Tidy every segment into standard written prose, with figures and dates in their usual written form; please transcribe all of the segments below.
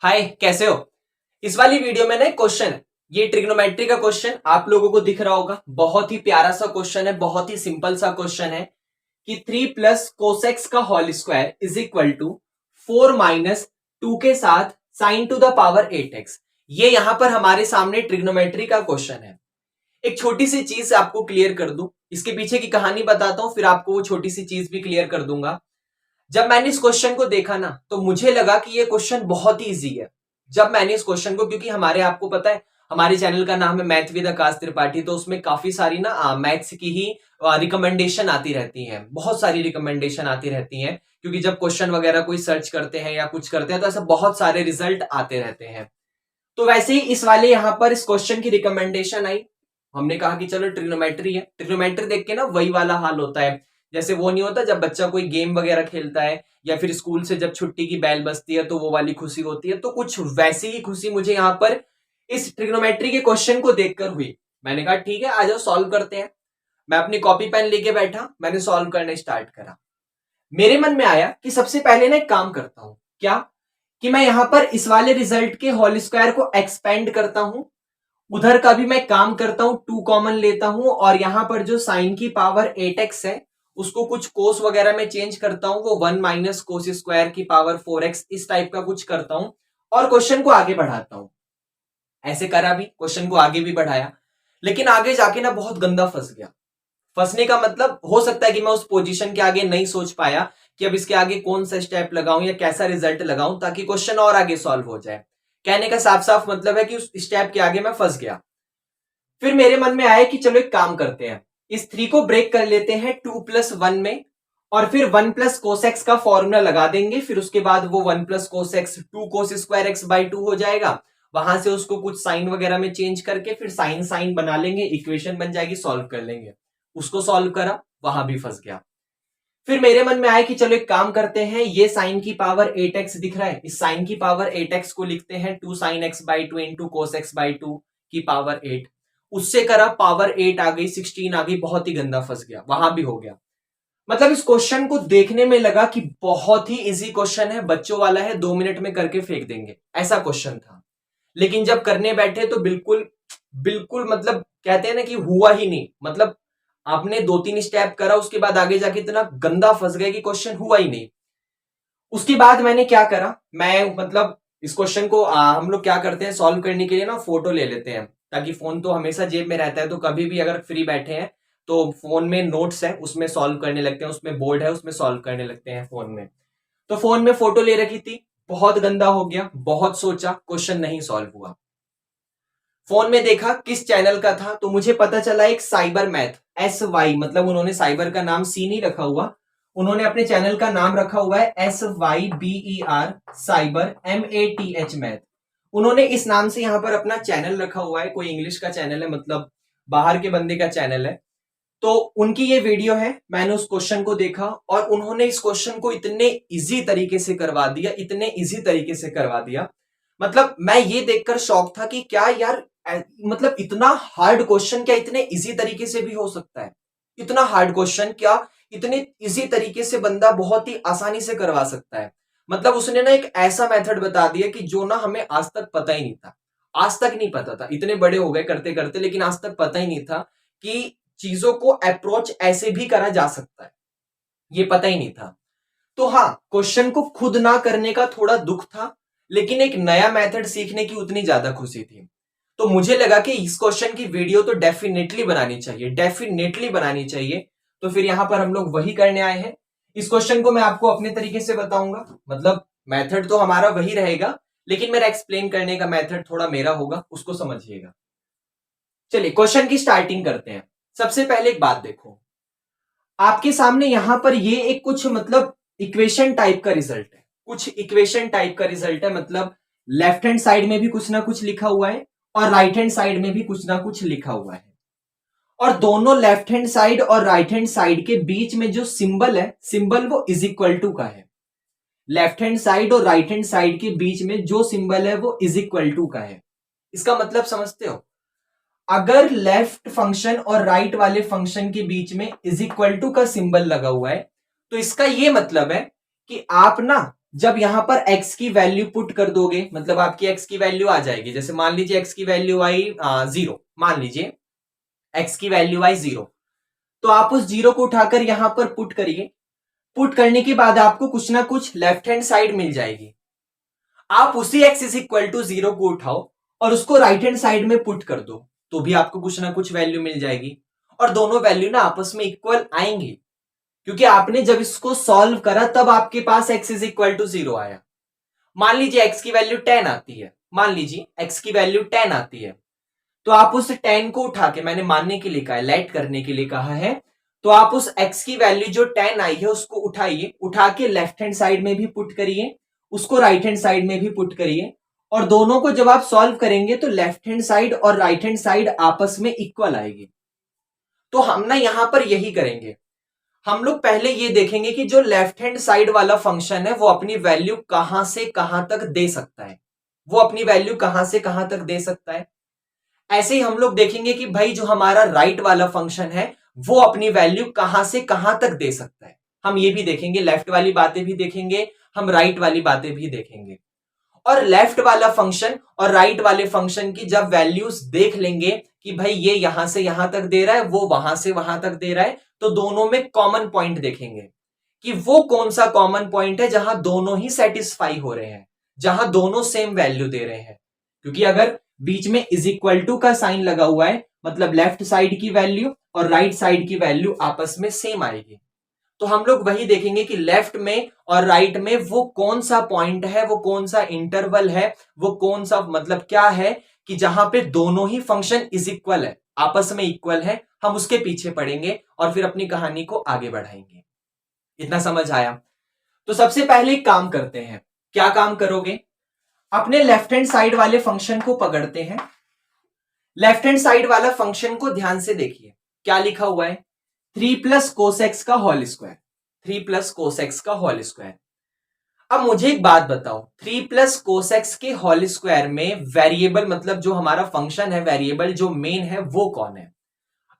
हाय, कैसे हो। इस वाली वीडियो में ना एक क्वेश्चन है। ये ट्रिग्नोमेट्री का क्वेश्चन आप लोगों को दिख रहा होगा। बहुत ही प्यारा सा क्वेश्चन है, बहुत ही सिंपल सा क्वेश्चन है कि 3 प्लस कोसेक्स का whole square is equal to 4 minus 2 के साथ sign to the power 8x। ये यहां पर हमारे सामने ट्रिग्नोमेट्री का क्वेश्चन है। एक छोटी सी चीज आपको क्लियर कर दूं, इसके पीछे की कहानी बताता हूं, फिर आपको वो छोटी सी चीज भी क्लियर कर दूंगा। जब मैंने इस क्वेश्चन को देखा ना, तो मुझे लगा कि ये क्वेश्चन बहुत ही इजी है। जब मैंने इस क्वेश्चन को, क्योंकि हमारे, आपको पता है हमारे चैनल का नाम है मैथ विद आकाश त्रिपाठी, तो उसमें काफी सारी ना मैथ्स की ही रिकमेंडेशन आती रहती हैं, बहुत सारी रिकमेंडेशन आती रहती हैं। क्योंकि जब क्वेश्चन वगैरह कोई सर्च करते हैं या कुछ करते हैं तो ऐसे बहुत सारे रिजल्ट आते रहते हैं। तो वैसे ही इस वाले यहाँ पर इस क्वेश्चन की रिकमेंडेशन आई। हमने कहा कि चलो ट्रिग्नोमेट्री है, ट्रिग्नोमेट्री देख के ना वही वाला हाल होता है। जैसे वो नहीं होता जब बच्चा कोई गेम वगैरह खेलता है, या फिर स्कूल से जब छुट्टी की बेल बजती है तो वो वाली खुशी होती है। तो कुछ वैसी ही खुशी मुझे यहाँ पर इस ट्रिग्नोमेट्री के क्वेश्चन को देखकर हुई। मैंने कहा ठीक है, आ जाओ सॉल्व करते हैं। मैं अपनी कॉपी पेन लेके बैठा, मैंने सॉल्व करने स्टार्ट करा। मेरे मन में आया कि सबसे पहले ना एक काम करता हूं। क्या? कि मैं यहां पर इस वाले रिजल्ट के होल स्क्वायर को एक्सपेंड करता हूं, उधर का भी मैं काम करता हूं, 2 कॉमन लेता हूं, और यहां पर जो साइन की पावर 8x है उसको कुछ कोस वगैरह में चेंज करता हूं, वो 1 माइनस कोस स्क्वायर की पावर 4x, इस टाइप का कुछ करता हूं और क्वेश्चन को आगे बढ़ाता हूं। ऐसे करा भी, क्वेश्चन को आगे भी बढ़ाया, लेकिन आगे जाके ना बहुत गंदा फंस गया। फंसने का मतलब हो सकता है कि मैं उस पोजीशन के आगे नहीं सोच पाया कि अब इसके आगे कौन सा स्टेप लगाऊं या कैसा रिजल्ट लगाऊं ताकि क्वेश्चन और आगे सॉल्व हो जाए। कहने का साफ साफ मतलब है कि उस स्टेप के आगे मैं फंस गया। फिर मेरे मन में आया कि चलो एक काम करते हैं, इस 3 को ब्रेक कर लेते हैं 2 प्लस 1 में, और फिर 1 प्लस कोसेक्स का फॉर्मूला लगा देंगे। फिर उसके बाद वो 1 plus cos x 2 cos square x by 2 हो जाएगा। वहां से उसको कुछ साइन वगैरह में चेंज करके फिर साइन साइन बना लेंगे, इक्वेशन बन जाएगी, सॉल्व कर लेंगे। उसको सॉल्व करा, वहां भी फंस गया। फिर मेरे मन में आया कि चलो एक काम करते हैं, ये साइन की पावर 8x दिख रहा है, इस साइन की पावर 8x को लिखते हैं 2 sine x by 2 into cos x by 2 की पावर 8। उससे करा, पावर 8 आ गई, 16 आ गई, बहुत ही गंदा फंस गया, वहां भी हो गया। मतलब इस क्वेश्चन को देखने में लगा कि बहुत ही इजी क्वेश्चन है, बच्चों वाला है, 2 मिनट में करके फेंक देंगे, ऐसा क्वेश्चन था। लेकिन जब करने बैठे तो बिल्कुल बिल्कुल मतलब कहते हैं ना कि हुआ ही नहीं। मतलब आपने 2-3 स्टेप करा, उसके बाद आगे जाके इतना गंदा फंस गए कि क्वेश्चन हुआ ही नहीं। उसके बाद मैंने क्या करा, मैं मतलब इस क्वेश्चन को हम लोग क्या करते हैं, सॉल्व करने के लिए ना फोटो ले लेते हैं, ताकि फोन तो हमेशा जेब में रहता है, तो कभी भी अगर फ्री बैठे हैं तो फोन में नोट्स है उसमें सॉल्व करने लगते हैं, उसमें बोर्ड है उसमें सॉल्व करने लगते हैं फोन में। तो फोन में फोटो ले रखी थी, बहुत गंदा हो गया, बहुत सोचा, क्वेश्चन नहीं सॉल्व हुआ। फोन में देखा किस चैनल का था, तो मुझे पता चला एक साइबर मैथ, SY, मतलब उन्होंने साइबर का नाम सी नहीं रखा हुआ, उन्होंने अपने चैनल का नाम रखा हुआ है SYBER, साइबर MATH मैथ। उन्होंने इस नाम से यहां पर अपना चैनल रखा हुआ है, कोई इंग्लिश का चैनल है, मतलब बाहर के बंदे का चैनल है। तो उनकी ये वीडियो है, मैंने उस क्वेश्चन को देखा और उन्होंने इस क्वेश्चन को इतने इजी तरीके से करवा दिया, इतने इजी तरीके से करवा दिया। मतलब मैं ये देखकर शॉक था कि क्या यार, मतलब इतना हार्ड क्वेश्चन क्या इतने इजी तरीके से भी हो सकता है? इतना हार्ड क्वेश्चन क्या इतने इजी तरीके से बंदा बहुत ही आसानी से करवा सकता है? मतलब उसने ना एक ऐसा मेथड बता दिया कि जो ना हमें आज तक पता ही नहीं था। आज तक नहीं पता था, इतने बड़े हो गए करते करते, लेकिन आज तक पता ही नहीं था कि चीजों को अप्रोच ऐसे भी करा जा सकता है, ये पता ही नहीं था। तो हाँ, क्वेश्चन को खुद ना करने का थोड़ा दुख था, लेकिन एक नया मेथड सीखने की उतनी ज्यादा खुशी थी। तो मुझे लगा कि इस क्वेश्चन की वीडियो तो डेफिनेटली बनानी चाहिए, डेफिनेटली बनानी चाहिए। तो फिर यहां पर हम लोग वही करने आए हैं। इस क्वेश्चन को मैं आपको अपने तरीके से बताऊंगा, मतलब मेथड तो हमारा वही रहेगा, लेकिन मेरा एक्सप्लेन करने का मेथड थोड़ा मेरा होगा, उसको समझिएगा। चलिए क्वेश्चन की स्टार्टिंग करते हैं। सबसे पहले एक बात देखो, आपके सामने यहां पर ये एक कुछ मतलब इक्वेशन टाइप का रिजल्ट है, कुछ इक्वेशन टाइप का रिजल्ट है। मतलब लेफ्ट हैंड साइड में भी कुछ ना कुछ लिखा हुआ है और राइट हैंड साइड में भी कुछ ना कुछ लिखा हुआ है, और दोनों लेफ्ट हैंड साइड और राइट हैंड साइड के बीच में जो सिंबल है, सिंबल वो इज इक्वल टू का है। लेफ्ट हैंड साइड और राइट हैंड साइड के बीच में जो सिंबल है वो इज इक्वल टू का है। इसका मतलब समझते हो? अगर लेफ्ट फंक्शन और राइट वाले फंक्शन के बीच में इज इक्वल टू का सिंबल लगा हुआ है, तो इसका यह मतलब है कि आप ना जब यहां पर x की वैल्यू पुट कर दोगे, मतलब आपकी x की वैल्यू आ जाएगी, जैसे मान लीजिए x की वैल्यू आई 0, मान लीजिए x की वैल्यू आई 0, तो आप उस 0 को उठाकर यहां पर पुट करिए। पुट करने के बाद आपको कुछ ना कुछ लेफ्ट हैंड साइड मिल जाएगी। आप उसी x इज इक्वल टू 0 को उठाओ और उसको राइट हैंड साइड में पुट कर दो, तो भी आपको कुछ ना कुछ वैल्यू मिल जाएगी और दोनों वैल्यू ना आपस में इक्वल आएंगी, क्योंकि आपने जब इसको सॉल्व करा तब आपके पास x इज इक्वल टू 0 आया। मान लीजिए x की वैल्यू 10 आती है, मान लीजिए x की वैल्यू 10 आती है, तो आप उस 10 को उठा के, मैंने मानने के लिए कहा है, लेट करने के लिए कहा है, तो आप उस x की वैल्यू जो 10 आई है उसको उठाइए, उठा के लेफ्ट हैंड साइड में भी पुट करिए, उसको राइट हैंड साइड में भी पुट करिए, और दोनों को जब आप सॉल्व करेंगे तो लेफ्ट हैंड साइड और राइट हैंड साइड आपस में इक्वल आएगी। तो हम ना यहां पर यही करेंगे, हम लोग पहले ये देखेंगे कि जो लेफ्ट हैंड साइड वाला फंक्शन है वो अपनी वैल्यू कहां से कहां तक दे सकता है, वो अपनी वैल्यू कहां से कहां तक दे सकता है। ऐसे ही हम लोग देखेंगे कि भाई जो हमारा राइट वाला फंक्शन है वो अपनी वैल्यू कहां से कहां तक दे सकता है। हम ये भी देखेंगे, लेफ्ट वाली बातें भी देखेंगे, हम राइट वाली बातें भी देखेंगे। और लेफ्ट वाला फंक्शन और राइट वाले फंक्शन की जब वैल्यूज देख लेंगे कि भाई ये यहां से यहां तक दे रहा है, वो वहां से वहां तक दे रहा है, तो दोनों में कॉमन पॉइंट देखेंगे कि वो कौन सा कॉमन पॉइंट है जहां दोनों ही सेटिस्फाई हो रहे हैं, जहां दोनों सेम वैल्यू दे रहे हैं। क्योंकि अगर बीच में इज इक्वल टू का साइन लगा हुआ है, मतलब लेफ्ट साइड की वैल्यू और राइट साइड की वैल्यू आपस में सेम आएगी। तो हम लोग वही देखेंगे कि लेफ्ट में और राइट में वो कौन सा पॉइंट है, वो कौन सा इंटरवल है, वो कौन सा मतलब क्या है कि जहां पे दोनों ही फंक्शन इज इक्वल है, आपस में इक्वल है, हम उसके पीछे पड़ेंगे और फिर अपनी कहानी को आगे बढ़ाएंगे। इतना समझ आया? तो सबसे पहले एक काम करते हैं। क्या काम करोगे? अपने लेफ्ट हैंड साइड वाले फंक्शन को पकड़ते हैं। लेफ्ट हैंड साइड वाला फंक्शन को ध्यान से देखिए, क्या लिखा हुआ है, 3 प्लस कोसेक्स का होल स्क्वायर, 3 प्लस कोसेक्स का होल स्क्वायर। अब मुझे एक बात बताओ, 3 प्लस कोसेक्स के होल स्क्वायर में वेरिएबल, मतलब जो हमारा फंक्शन है, वेरिएबल जो मेन है वो कौन है?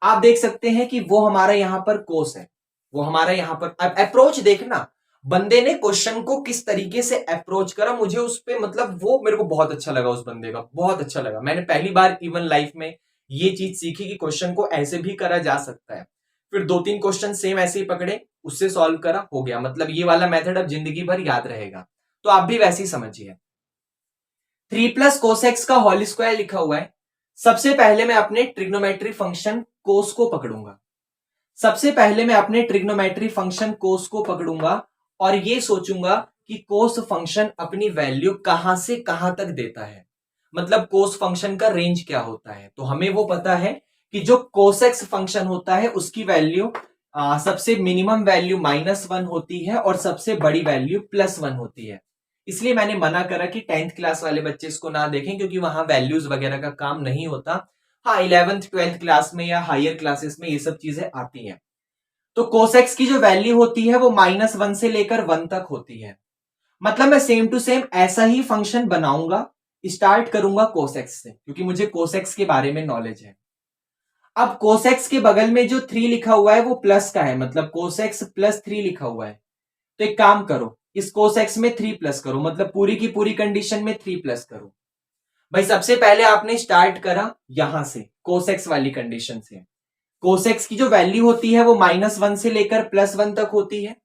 आप देख सकते हैं कि वो हमारा यहां पर कोस है, वो हमारा यहां पर। अब अप्रोच देखना, बंदे ने क्वेश्चन को किस तरीके से अप्रोच करा, मुझे उस पे मतलब वो मेरे को बहुत अच्छा लगा, उस बंदे का बहुत अच्छा लगा। मैंने पहली बार इवन लाइफ में ये चीज सीखी कि क्वेश्चन को ऐसे भी करा जा सकता है। फिर 2-3 क्वेश्चन सेम ऐसे ही पकड़े, उससे सॉल्व करा, हो गया। मतलब ये वाला मेथड अब जिंदगी भर याद रहेगा, तो आप भी वैसे ही समझिए। 3 प्लस कोसेक्स का होल स्क्वायर लिखा हुआ है। सबसे पहले मैं अपने ट्रिग्नोमेट्री फंक्शन कोस को पकड़ूंगा, सबसे पहले मैं अपने ट्रिग्नोमेट्री फंक्शन कोस को पकड़ूंगा और ये सोचूंगा कि कोस फंक्शन अपनी वैल्यू कहां से कहां तक देता है, मतलब कोस फंक्शन का रेंज क्या होता है। तो हमें वो पता है कि जो कोसेक्स फंक्शन होता है उसकी वैल्यू सबसे मिनिमम वैल्यू -1 होती है और सबसे बड़ी वैल्यू +1 होती है। इसलिए मैंने मना करा कि 10th क्लास वाले बच्चे इसको ना देखें, क्योंकि वहां वैल्यूज वगैरह का काम नहीं होता। हाँ, 11th 12th क्लास में या हायर क्लासेस में ये सब चीजें आती हैं। तो कोसेक्स की जो वैल्यू होती है वो -1 से लेकर 1 तक होती है। मतलब मैं सेम टू सेम ऐसा ही फंक्शन बनाऊंगा, स्टार्ट करूंगा कोसेक्स से, क्योंकि मुझे कोसेक्स के बारे में नॉलेज है। अब कोसेक्स के बगल में जो 3 लिखा हुआ है वो प्लस का है, मतलब कोसेक्स +3 लिखा हुआ है। तो एक काम करो, इस कोसेक्स में 3 प्लस करो, मतलब पूरी की पूरी कंडीशन में 3 प्लस करो। भाई सबसे पहले आपने स्टार्ट करा यहां से, कोसेक्स वाली कंडीशन से। कोसेक्स की जो वैल्यू होती है वो -1 से लेकर +1 तक होती है।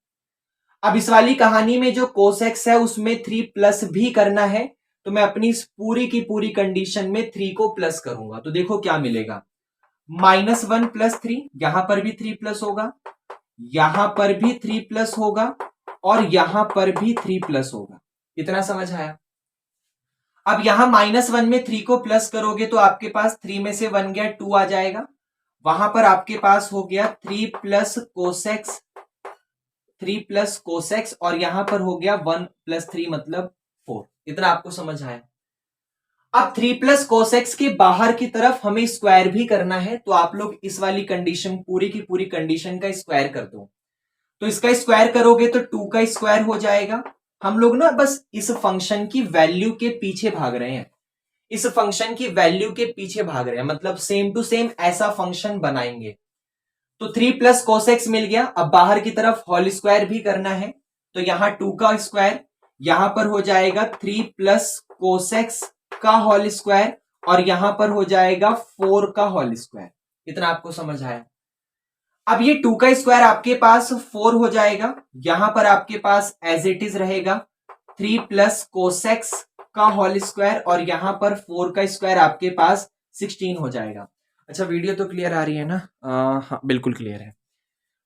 अब इस वाली कहानी में जो कोसेक्स है उसमें 3 प्लस भी करना है, तो मैं अपनी इस पूरी की पूरी कंडीशन में 3 को प्लस करूंगा। तो देखो क्या मिलेगा, -1 + 3, यहां पर भी 3 प्लस होगा, यहां पर भी 3 प्लस होगा और यहां पर भी 3 प्लस होगा। इतना समझ आया? अब यहां -1 में 3 को प्लस करोगे तो आपके पास 3 में से 1 गया, 2 आ जाएगा। वहां पर आपके पास हो गया 3 प्लस कोसेक्स, 3 प्लस कोसेक्स, और यहां पर हो गया 1 + 3 मतलब 4। इतना आपको समझ आया? अब 3 प्लस कोसेक्स के बाहर की तरफ हमें स्क्वायर भी करना है, तो आप लोग इस वाली कंडीशन, पूरी की पूरी कंडीशन का स्क्वायर कर दो। तो इसका स्क्वायर करोगे तो 2 का स्क्वायर हो जाएगा। हम लोग ना बस इस फंक्शन की वैल्यू के पीछे भाग रहे हैं, इस फंक्शन की वैल्यू के पीछे भाग रहे हैं, मतलब सेम टू सेम ऐसा फंक्शन बनाएंगे। तो 3 प्लस कोसेक्स मिल गया। अब बाहर की तरफ होल स्क्वायर भी करना है, तो यहां 2 का स्क्वायर, यहां पर हो जाएगा 3 प्लस कोसेक्स का होल स्क्वायर और यहां पर हो जाएगा 4 का होल स्क्वायर। इतना आपको समझ आया। अब ये 2 का स्क्वायर आपके पास 4 हो जाएगा, यहां पर आपके पास एज इट इज रहेगा 3 प्लस कोसेक्स का होल स्क्वायर और यहां पर 4 का स्क्वायर आपके पास 16 हो जाएगा। अच्छा वीडियो तो क्लियर आ रही है ना? हाँ बिल्कुल क्लियर है।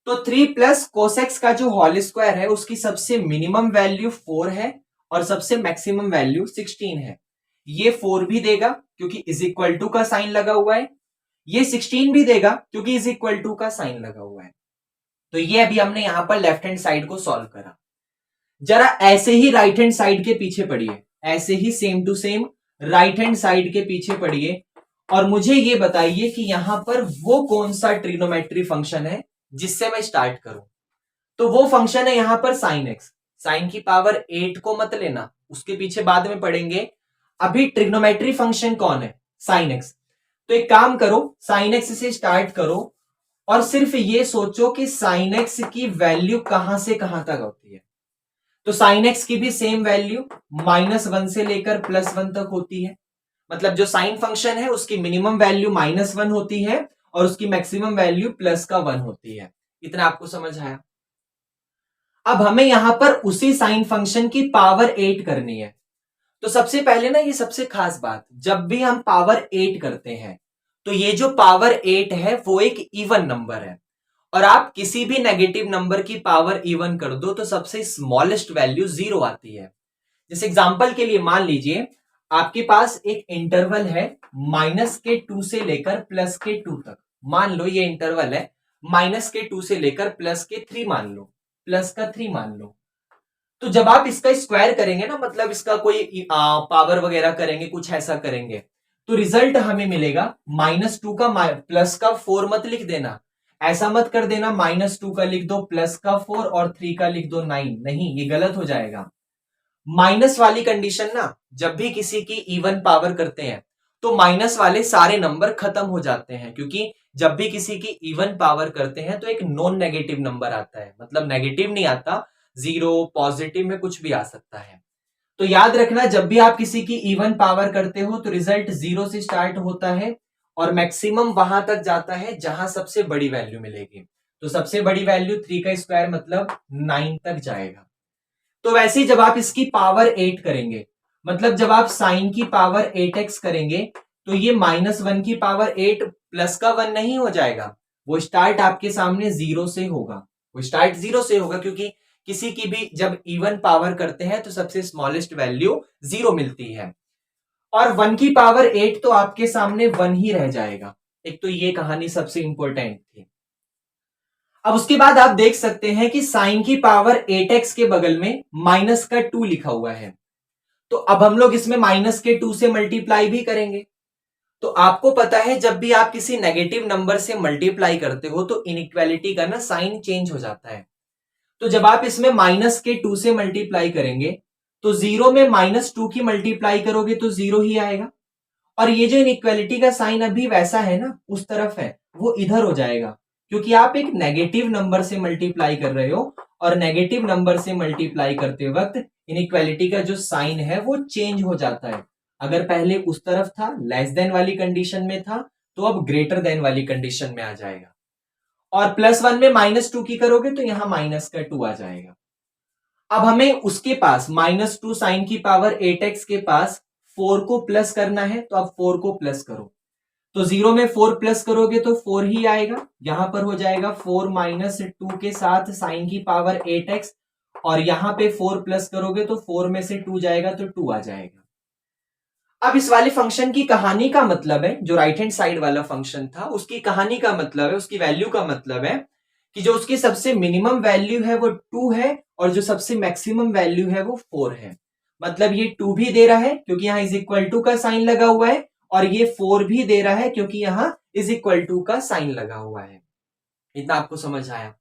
तो 3 प्लस कोसेक्स का जो होल स्क्वायर है उसकी सबसे मिनिमम वैल्यू 4 है और सबसे मैक्सिमम वैल्यू 16 है। ये 4 भी देगा क्योंकि इज इक्वल टू का साइन लगा हुआ है, ये 16 भी देगा क्योंकि इज इक्वल टू का साइन लगा हुआ है। तो ये अभी हमने यहां पर लेफ्ट हैंड साइड को सॉल्व करा। जरा ऐसे ही राइट हैंड साइड के पीछे पढ़िए, ऐसे ही same to same right hand side के पीछे पढ़िए और मुझे ये बताइए कि यहां पर वो कौन सा ट्रिग्नोमेट्री फंक्शन है जिससे मैं स्टार्ट करूं। तो वो फंक्शन है यहां पर साइन एक्स। साइन की पावर 8 को मत लेना, उसके पीछे बाद में पढ़ेंगे। अभी ट्रिग्नोमेट्री फंक्शन कौन है? Sine x. तो एक काम करो, साइन एक्स से स्टार्ट करो और सिर्फ ये सोचो कि साइन एक्स की वैल्यू कहां से कहां तक होती है। तो साइन एक्स की भी सेम वैल्यू -1 से लेकर +1 तक होती है। मतलब जो साइन फंक्शन है उसकी मिनिमम वैल्यू -1 होती है और उसकी मैक्सिमम वैल्यू +1 होती है। इतना आपको समझ आया? अब हमें यहां पर उसी साइन फंक्शन की पावर 8 करनी है। तो सबसे पहले ना, ये सबसे खास बात, जब भी हम पावर 8 करते हैं तो ये जो पावर 8 है वो एक इवन नंबर है और आप किसी भी नेगेटिव नंबर की पावर इवन कर दो तो सबसे स्मॉलेस्ट वैल्यू 0 आती है। जैसे एग्जांपल के लिए मान लीजिए आपके पास एक इंटरवल है -2 से लेकर +2 तक। मान लो ये इंटरवल है -2 से लेकर +3 मान लो, +3 मान लो। तो जब आप इसका स्क्वायर करेंगे ना, मतलब इसका कोई पावर वगैरह करेंगे, कुछ ऐसा करेंगे, तो रिजल्ट हमें मिलेगा -2 का प्लस का 4 मत लिख देना, ऐसा मत कर देना -2 का लिख दो प्लस का 4 और 3 का लिख दो 9, नहीं ये गलत हो जाएगा। माइनस वाली कंडीशन ना, जब भी किसी की इवन पावर करते हैं तो माइनस वाले सारे नंबर खत्म हो जाते हैं, क्योंकि जब भी किसी की इवन पावर करते हैं तो एक नॉन नेगेटिव नंबर आता है, मतलब नेगेटिव नहीं आता, 0 पॉजिटिव में कुछ भी आ सकता है। तो याद रखना, जब भी आप किसी की इवन पावर करते हो तो रिजल्ट 0 से स्टार्ट होता है और मैक्सिमम वहां तक जाता है जहां सबसे बड़ी वैल्यू मिलेगी। तो सबसे बड़ी वैल्यू 3 का स्क्वायर मतलब 9 तक जाएगा। तो वैसे ही जब आप इसकी पावर 8 करेंगे, मतलब जब आप साइन की पावर 8x करेंगे तो ये -1 की पावर 8 प्लस का 1 नहीं हो जाएगा, वो स्टार्ट आपके सामने 0 से होगा। वो स्टार्ट 0 से होगा क्योंकि किसी की भी जब इवन पावर करते हैं तो सबसे स्मॉलेस्ट वैल्यू 0 मिलती है और 1 की पावर 8 तो आपके सामने 1 ही रह जाएगा। एक तो ये कहानी सबसे इंपॉर्टेंट थी। अब उसके बाद आप देख सकते हैं कि साइन की पावर 8x के बगल में माइनस का 2 लिखा हुआ है, तो अब हम लोग इसमें -2 से मल्टीप्लाई भी करेंगे। तो आपको पता है जब भी आप किसी नेगेटिव नंबर से मल्टीप्लाई करते हो तो इनइक्वालिटी का ना साइन चेंज हो जाता है। तो जब आप इसमें -2 से मल्टीप्लाई करेंगे तो 0 में -2 की मल्टीप्लाई करोगे तो 0 ही आएगा और ये जो इनइक्वालिटी का साइन अभी वैसा है ना, उस तरफ है, वो इधर हो जाएगा क्योंकि आप एक नेगेटिव नंबर से मल्टीप्लाई कर रहे हो और नेगेटिव नंबर से मल्टीप्लाई करते वक्त इनइक्वालिटी का जो साइन है वो चेंज हो जाता है। अगर पहले उस तरफ था, लेस देन वाली कंडीशन में था, तो अब ग्रेटर देन वाली कंडीशन में आ जाएगा और +1 में -2 की करोगे तो यहां -2 आ जाएगा। अब हमें उसके पास -2 साइन की पावर 8x के पास 4 को प्लस करना है, तो अब 4 को प्लस करो। तो 0 में 4 प्लस करोगे तो 4 ही आएगा, यहां पर हो जाएगा 4 -2 के साथ साइन की पावर 8x और यहां पे 4 प्लस करोगे तो 4 में से 2 जाएगा तो 2 आ जाएगा। अब इस वाले फंक्शन की कहानी का मतलब है, जो राइट हैंड साइड वाला फंक्शन था उसकी कहानी का मतलब है, उसकी वैल्यू का मतलब है कि जो उसकी सबसे मिनिमम वैल्यू है वो 2 है और जो सबसे मैक्सिमम वैल्यू है वो 4 है। मतलब ये 2 भी दे रहा है क्योंकि यहां इज इक्वल टू का साइन लगा हुआ है और ये 4 भी दे रहा है क्योंकि यहां इज इक्वल टू का साइन लगा हुआ है। इतना आपको समझ आया?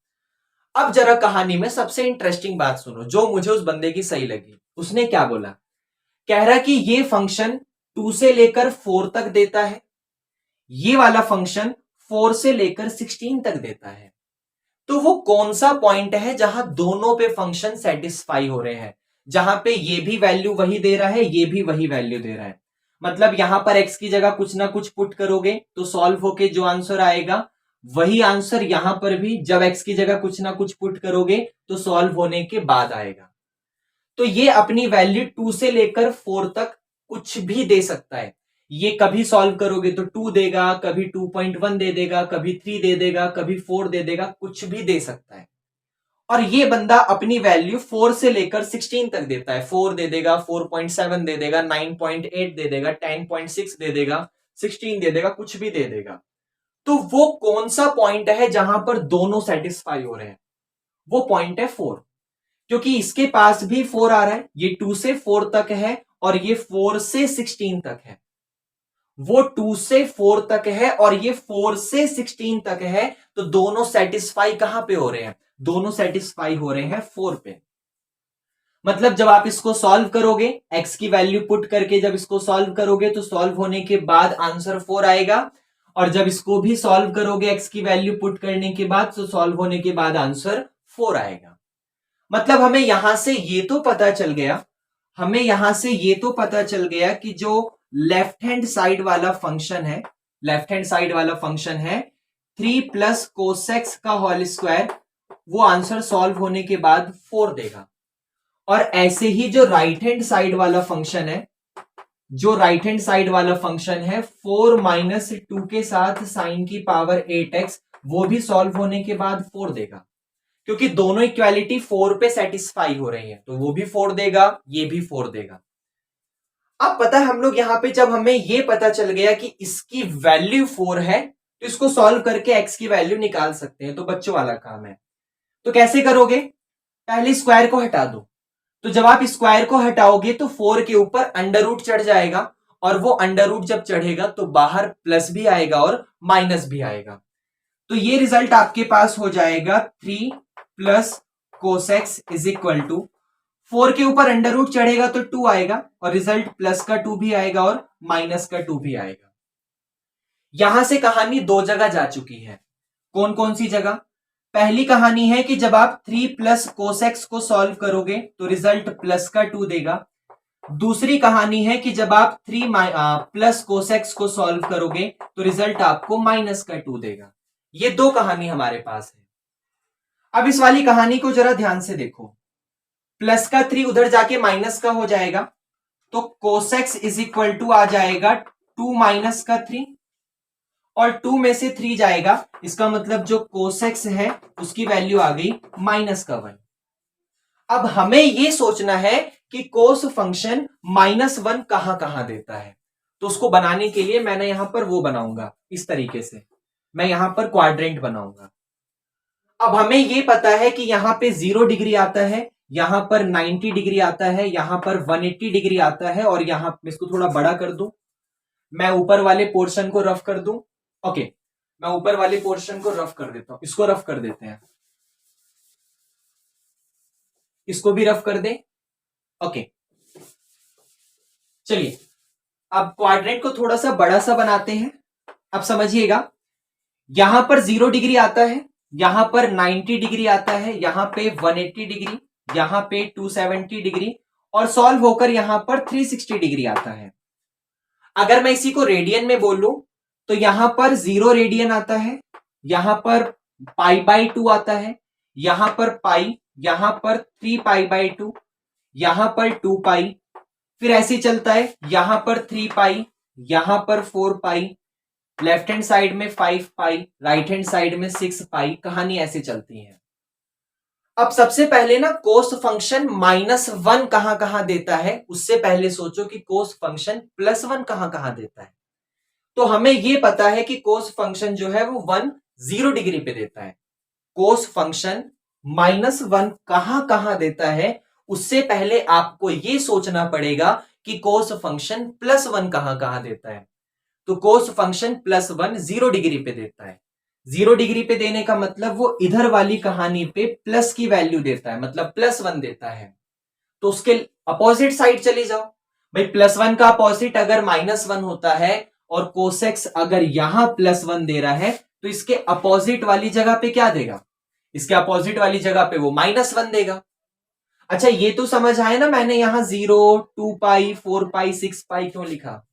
अब जरा कहानी में सबसे इंटरेस्टिंग बात सुनो, जो मुझे उस बंदे की सही लगी। उसने क्या बोला? कह रहा कि ये फंक्शन 2 से लेकर 4 तक देता है, ये वाला फंक्शन 4 से लेकर 16 तक देता है। तो वो कौन सा पॉइंट है जहां दोनों पे फंक्शन सेटिस्फाई हो रहे हैं, जहां पे ये भी वैल्यू वही दे रहा है, ये भी वही वैल्यू दे रहा है। मतलब यहां पर x की जगह कुछ ना कुछ पुट करोगे तो सॉल्व होके जो आंसर आएगा वही आंसर यहां पर भी जब x की जगह कुछ ना कुछ पुट करोगे तो सॉल्व होने के बाद आएगा। तो ये अपनी वैल्यू 2 से लेकर 4 तक कुछ भी दे सकता है। ये कभी सॉल्व करोगे तो 2 देगा, कभी 2.1 दे देगा, कभी 3 दे देगा, कभी 4 दे देगा, कुछ भी दे सकता है। और ये बंदा अपनी वैल्यू 4 से लेकर 16 तक देता है। 4 दे देगा, 4.7 दे देगा, 9.8 दे देगा, 10.6 दे देगा, 16 दे देगा, कुछ भी दे देगा। तो वो कौन सा पॉइंट है जहां पर दोनों सेटिस्फाई हो रहे हैं? वो पॉइंट है 4, क्योंकि इसके पास भी 4 आ रहा है, ये 2 से 4 तक है और ये 4 से 16 तक है। वो 2 से 4 तक है और ये 4 से 16 तक है। तो दोनों सेटिस्फाई कहां पे हो रहे हैं? दोनों सेटिस्फाई हो रहे हैं 4 पे। मतलब जब आप इसको सॉल्व करोगे, x की वैल्यू पुट करके जब इसको सॉल्व करोगे तो सॉल्व होने के बाद आंसर 4 आएगा, और जब इसको भी सॉल्व करोगे x की वैल्यू पुट करने के बाद तो सॉल्व होने के बाद आंसर 4 आएगा। मतलब हमें यहां से ये तो पता चल गया, हमें यहां से ये तो पता चल गया कि जो लेफ्ट हैंड साइड वाला फंक्शन है, लेफ्ट हैंड साइड वाला फंक्शन है 3 प्लस कोसेक्स का होल स्क्वायर, वो आंसर सॉल्व होने के बाद 4 देगा। और ऐसे ही जो राइट हैंड साइड वाला फंक्शन है, जो राइट हैंड साइड वाला फंक्शन है 4 माइनस 2 के साथ साइन की पावर 8x, वो भी सॉल्व होने के बाद 4 देगा, क्योंकि दोनों इक्वालिटी 4 पे सेटिस्फाई हो रही है। तो वो भी 4 देगा, ये भी 4 देगा। अब पता है हम लोग यहां पे जब हमें ये पता चल गया कि इसकी वैल्यू 4 है तो इसको सॉल्व करके x की वैल्यू निकाल सकते हैं। तो बच्चों वाला काम है। तो कैसे करोगे? पहले स्क्वायर को हटा दो। तो जब आप स्क्वायर को हटाओगे तो 4 के ऊपर अंडर रूट चढ़ जाएगा, और वो अंडर रूट जब चढ़ेगा तो बाहर प्लस भी आएगा और माइनस भी आएगा। तो ये रिजल्ट आपके पास हो जाएगा 3 प्लस कोसेक्स इज इक्वल टू 4 के ऊपर अंडर रूट चढ़ेगा तो 2 आएगा, और रिजल्ट प्लस का 2 भी आएगा और माइनस का 2 भी आएगा। यहां से कहानी दो जगह जा चुकी है। कौन कौन सी जगह? पहली कहानी है कि जब आप 3 प्लस कोसेक्स को सॉल्व करोगे तो रिजल्ट प्लस का 2 देगा। दूसरी कहानी है कि जब आप 3 प्लस कोसेक्स को सॉल्व करोगे तो रिजल्ट आपको माइनस का 2 देगा। ये दो कहानी हमारे पास है। अब इस वाली कहानी को जरा ध्यान से देखो। प्लस का 3 उधर जाके माइनस का हो जाएगा, तो कोसेक्स इज इक्वल टू आ जाएगा 2 माइनस का 3, और 2 में से 3 जाएगा, इसका मतलब जो कोसेक्स है उसकी वैल्यू आ गई माइनस का 1। अब हमें यह सोचना है कि कोस फंक्शन -1 कहां कहां देता है। तो उसको बनाने के लिए मैंने यहां पर वो बनाऊंगा, इस तरीके से मैं यहां पर क्वाड्रेंट बनाऊंगा। अब हमें यह पता है कि यहां पे 0 डिग्री आता है, यहां पर 90 डिग्री आता है, यहां पर 180 डिग्री आता है, और यहां इसको थोड़ा बड़ा कर दूं, मैं ऊपर वाले पोर्शन को रफ कर दूं। ओके, मैं ऊपर वाले पोर्शन को रफ कर देता हूं, इसको रफ कर देते हैं, इसको भी रफ कर दें। ओके, चलिए अब क्वाड्रेंट को थोड़ा सा बड़ा सा बनाते हैं। अब समझिएगा, यहां पर 0 डिग्री आता है, यहां पर 90 डिग्री आता है, यहां पे 180 डिग्री, यहां पे 270 डिग्री, और सॉल्व होकर यहां पर 360 डिग्री आता है। अगर मैं इसी को रेडियन में बोलूं तो यहां पर 0 रेडियन आता है, यहां पर π/2 आता है, यहां पर पाई, यहां पर 3π/2, यहां पर 2π, फिर ऐसे चलता है, यहां पर 3π, यहां पर 4π, लेफ्ट हैंड साइड में 5π, राइट हैंड साइड में 6π। कहानी ऐसे चलती है। अब सबसे पहले ना कोस फंक्शन -1 कहां कहां देता है, उससे पहले सोचो कि कोस फंक्शन +1 कहां कहां देता है। तो हमें यह पता है कि कोस फंक्शन जो है वो 1 0 डिग्री पे देता है। कोस फंक्शन -1 कहां कहां देता है, उससे पहले आपको यह सोचना पड़ेगा कि कोस फंक्शन +1 कहां कहां देता है। तो कोस फंक्शन +1 0 डिग्री पे देता है। 0 डिग्री पे देने का मतलब वो इधर वाली कहानी पे प्लस की वैल्यू देता है, मतलब +1 देता है। तो उसके अपोजिट साइड चले जाओ भाई। +1 का अपोजिट अगर -1 होता है और कोसेक्स अगर यहां +1 दे रहा है तो इसके अपोजिट वाली जगह पे क्या देगा? इसके अपोजिट वाली जगह पे वो -1 देगा। अच्छा ये तो समझ आया ना, मैंने यहां 0, 2 पाई, 4 पाई, 6 पाई क्यों लिखा?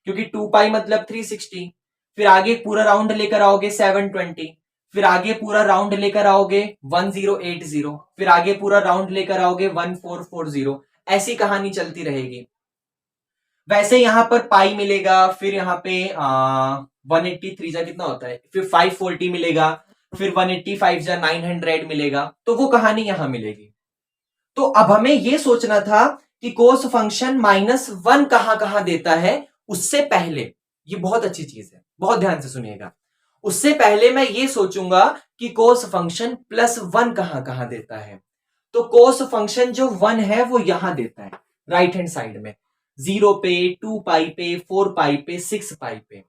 क्योंकि 2 पाई मतलब 360, फिर आगे पूरा राउंड लेकर आओगे 720, फिर आगे पूरा राउंड लेकर आओगे 1080, फिर आगे पूरा राउंड लेकर आओगे 1440, ऐसी कहानी चलती रहेगी। वैसे यहां पर पाई मिलेगा, फिर यहां पे 183 जा कितना होता है, फिर 540 मिलेगा, फिर 185 जा 900 मिलेगा, तो वो कहानी यहां मिलेगी। तो अब हमें यह सोचना था कि कोस फंक्शन -1 कहां कहां देता है। उससे पहले, ये बहुत अच्छी चीज है, बहुत ध्यान से सुनिएगा, उससे पहले मैं ये सोचूंगा कि कोस फंक्शन +1 कहां कहां देता है। तो कोस फंक्शन जो 1 है वो यहां देता है, राइट हैंड साइड में, 0 पे, 2 पाई पे, 4 पाई पे, 6 पाई पे।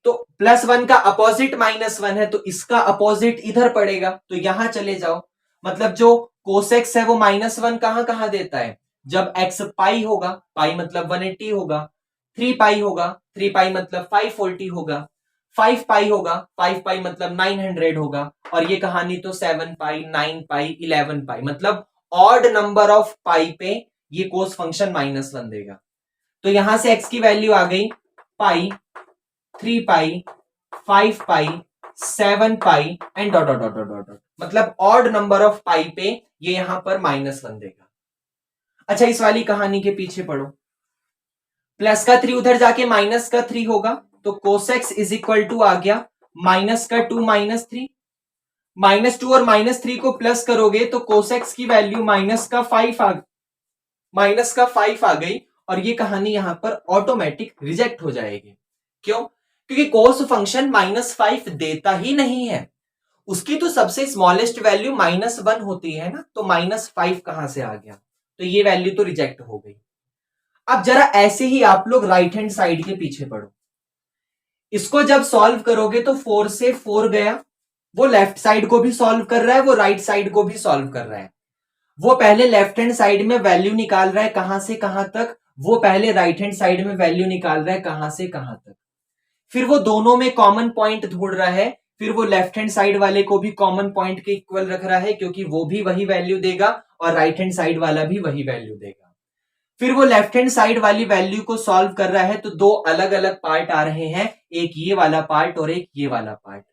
तो +1 का अपोजिट -1 है, तो इसका अपोजिट इधर पड़ेगा, तो यहां चले जाओ। मतलब जो कोसेक्स है वो -1 कहां कहां देता है, जब x पाई होगा, पाई मतलब 180 होगा, 3 पाई होगा, 3 पाई मतलब 540 होगा, 5 पाई होगा, 5 पाई मतलब 900 होगा, और ये कहानी तो 7 पाई, 9 पाई, 11 पाई, मतलब ऑड नंबर ऑफ पाई पे ये कोस फंक्शन -1 देगा। तो यहां से x की वैल्यू आ गई pi, 3 pi, 5 pi, 7 pi and dot dot dot dot dot, मतलब ऑड नंबर ऑफ पाई पे ये यहां पर -1 देगा। अच्छा इस वाली कहानी के पीछे पढ़ो, प्लस का 3 उधर जाके माइनस का 3 होगा, तो कोसेक्स इज इक्वल टू आ गया -2 -3, -2 और -3 को प्लस करोगे तो कोसेक्स की वैल्यू -5 आ गई, और ये कहानी यहां पर ऑटोमेटिक रिजेक्ट हो जाएगी। क्यों? क्योंकि कोस फंक्शन -5 देता ही नहीं है, उसकी तो सबसे स्मॉलेस्ट वैल्यू -1 होती है ना, तो -5 कहां से आ गया, तो ये वैल्यू तो रिजेक्ट हो गई। अब जरा ऐसे ही आप लोग राइट हैंड साइड के पीछे पढ़ो, इसको जब सॉल्व करोगे तो 4 से 4 गया, वो लेफ्ट साइड को भी सॉल्व कर रहा है, वो राइट साइड को भी सॉल्व कर रहा है। वो पहले लेफ्ट हैंड साइड में वैल्यू निकाल रहा है कहां से कहां तक, वो पहले राइट हैंड साइड में वैल्यू निकाल रहा है कहां से कहां तक, फिर वो दोनों में कॉमन पॉइंट ढूंढ रहा है, फिर वो लेफ्ट हैंड साइड वाले को भी कॉमन पॉइंट के इक्वल रख रहा है, क्योंकि वो भी वही वैल्यू देगा और राइट हैंड साइड वाला भी वही वैल्यू देगा। फिर वो लेफ्ट हैंड साइड वाली वैल्यू को सॉल्व कर रहा है, तो दो अलग अलग पार्ट आ रहे हैं, एक ये वाला पार्ट और एक ये वाला पार्ट।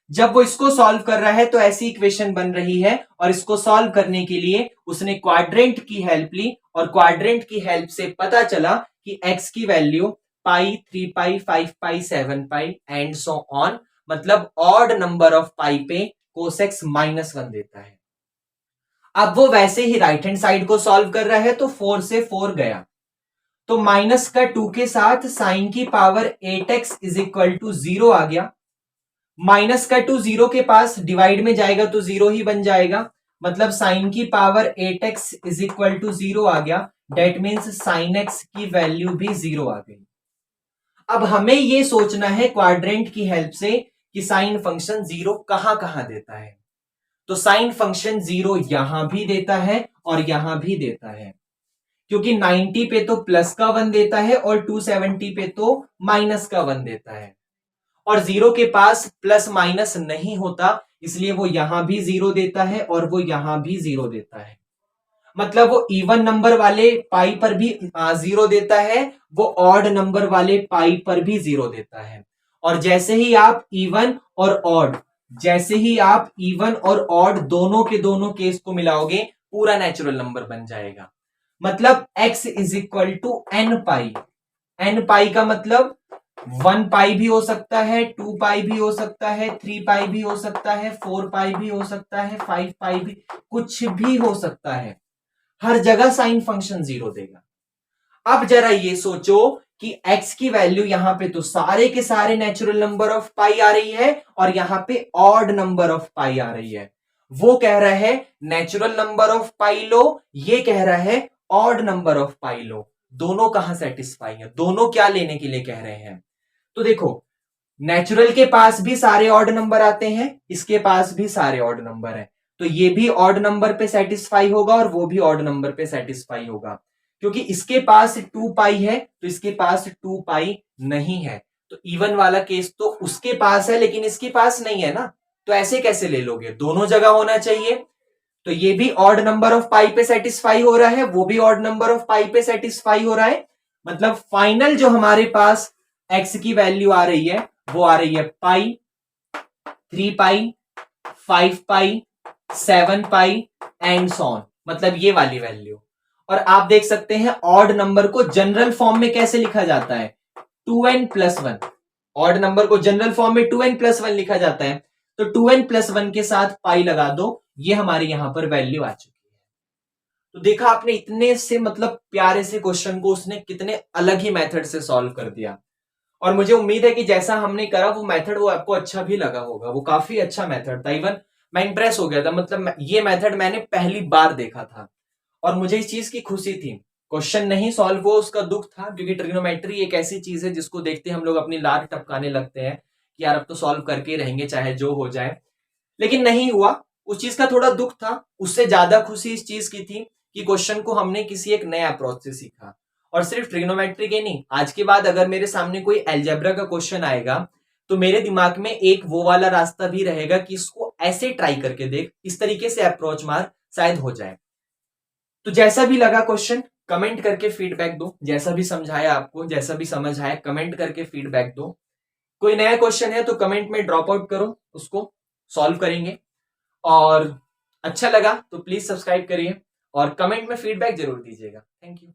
जब वो इसको सॉल्व कर रहा है तो ऐसी इक्वेशन बन रही है, और इसको सॉल्व करने के लिए उसने क्वाड्रेंट की हेल्प ली, और क्वाड्रेंट की हेल्प से पता चला कि x की value pi, 3 pi, 5 pi, 7 pi and so on, मतलब ऑड नंबर ऑफ पाई पे कोसेक्स -1 देता है। अब वो वैसे ही राइट हैंड साइड को सॉल्व कर रहा है, तो 4 से 4 गया, तो माइनस का 2 के साथ साइन की power 8x is equal to 0 आ गया। माइनस का 2 0 के पास डिवाइड में जाएगा तो 0 ही बन जाएगा, मतलब साइन की power 8x is equal to 0 आ गया, डेट मीन्स साइन x की वैल्यू भी 0 आ गई। अब हमें यह सोचना है क्वाड्रेंट की हेल्प से कि साइन फंक्शन 0 कहां कहां देता है। तो साइन फंक्शन 0 यहां भी देता है और यहां भी देता है, क्योंकि 90 पे तो प्लस का 1 देता है और 270 पे तो माइनस का 1 देता है, और 0 के पास प्लस माइनस नहीं होता, इसलिए वो यहां भी 0 देता है और वो यहां भी 0 देता है। मतलब वो इवन नंबर वाले पाई पर भी 0 देता है, वो ऑड नंबर वाले पाई पर भी 0 देता है। और जैसे ही आप इवन और ऑड, जैसे ही आप इवन और ऑड दोनों के दोनों केस को मिलाओगे, पूरा नेचुरल नंबर बन जाएगा। मतलब x is equal to n pi, n pi का मतलब 1 पाई भी हो सकता है, 2 पाई भी हो सकता है, 3 पाई भी हो सकता है, 4 पाई भी हो सकता है, 5 पाई भी, कुछ भी हो सकता है, हर जगह साइन फंक्शन 0 देगा। अब जरा ये सोचो कि x की वैल्यू यहां पे तो सारे के सारे नेचुरल नंबर ऑफ पाई आ रही है, और यहां पे ऑड नंबर ऑफ पाई आ रही है। वो कह रहा है नेचुरल नंबर ऑफ पाई लो, ये कह रहा है ऑड नंबर ऑफ पाई लो, दोनों कहां सेटिस्फाई है, दोनों क्या लेने के लिए कह रहे हैं। तो देखो, नेचुरल के पास भी सारे ऑड नंबर आते हैं, इसके पास भी सारे ऑड नंबर है, तो ये भी ऑड नंबर पे सेटिस्फाई होगा और वो भी ऑड नंबर पे सेटिस्फाई होगा। क्योंकि इसके पास 2 पाई है तो इसके पास 2 पाई नहीं है, तो इवन वाला केस तो उसके पास है लेकिन इसके पास नहीं है ना, तो ऐसे कैसे ले लोगे, दोनों जगह होना चाहिए। तो ये भी ऑड नंबर ऑफ पाई पे सेटिस्फाई हो रहा है, वो भी ऑड नंबर ऑफ पाई पे सेटिस्फाई हो रहा है। मतलब फाइनल जो हमारे पास एक्स की वैल्यू आ रही है वो आ रही है पाई, 3 pi, 5 pi, 7 pi and so on, मतलब ये वाली वैल्यू। और आप देख सकते हैं ऑड नंबर को जनरल फॉर्म में कैसे लिखा जाता है, 2n+1। ऑड नंबर को जनरल फॉर्म में 2n+1 लिखा जाता है, तो 2n+1 के साथ पाई लगा दो, ये हमारी यहां पर वैल्यू आ चुकी है। तो देखा आपने, इतने से मतलब प्यारे से क्वेश्चन को उसने कितने अलग ही मेथड से सॉल्व कर दिया। और मुझे उम्मीद है कि जैसा हमने करा वो मेथड वो आपको अच्छा भी लगा होगा, वो काफी अच्छा मेथड था। इवन मैं इंप्रेस हो गया था, मतलब ये मेथड मैंने पहली बार देखा था और मुझे इस चीज की खुशी थी। क्वेश्चन नहीं सॉल्व हुआ उसका दुख था, क्योंकि ट्रिग्नोमेट्री एक ऐसी चीज है जिसको देखते हम लोग अपनी लार टपकाने लगते हैं कि यार अब तो सॉल्व करके रहेंगे चाहे जो हो जाए, लेकिन नहीं हुआ। उस चीज का थोड़ा दुख था। उससे ज्यादा खुशी इस चीज की थी कि क्वेश्चन को हमने किसी एक नए अप्रोच से सीखा। और सिर्फ ट्रिग्नोमेट्री के नहीं, आज के बाद अगर मेरे सामने कोई एल्जेब्रा का क्वेश्चन आएगा तो मेरे दिमाग में एक वो वाला रास्ता भी रहेगा कि इसको ऐसे ट्राई करके देख, इस तरीके से अप्रोच मार, शायद हो जाए। तो जैसा भी लगा क्वेश्चन कमेंट करके फीडबैक दो, जैसा भी समझाया आपको, जैसा भी समझ आया कमेंट करके फीडबैक दो। कोई नया क्वेश्चन है तो कमेंट में ड्रॉप आउट करो, उसको सॉल्व करेंगे। और अच्छा लगा तो प्लीज सब्सक्राइब करिए और कमेंट में फीडबैक जरूर दीजिएगा। Thank you.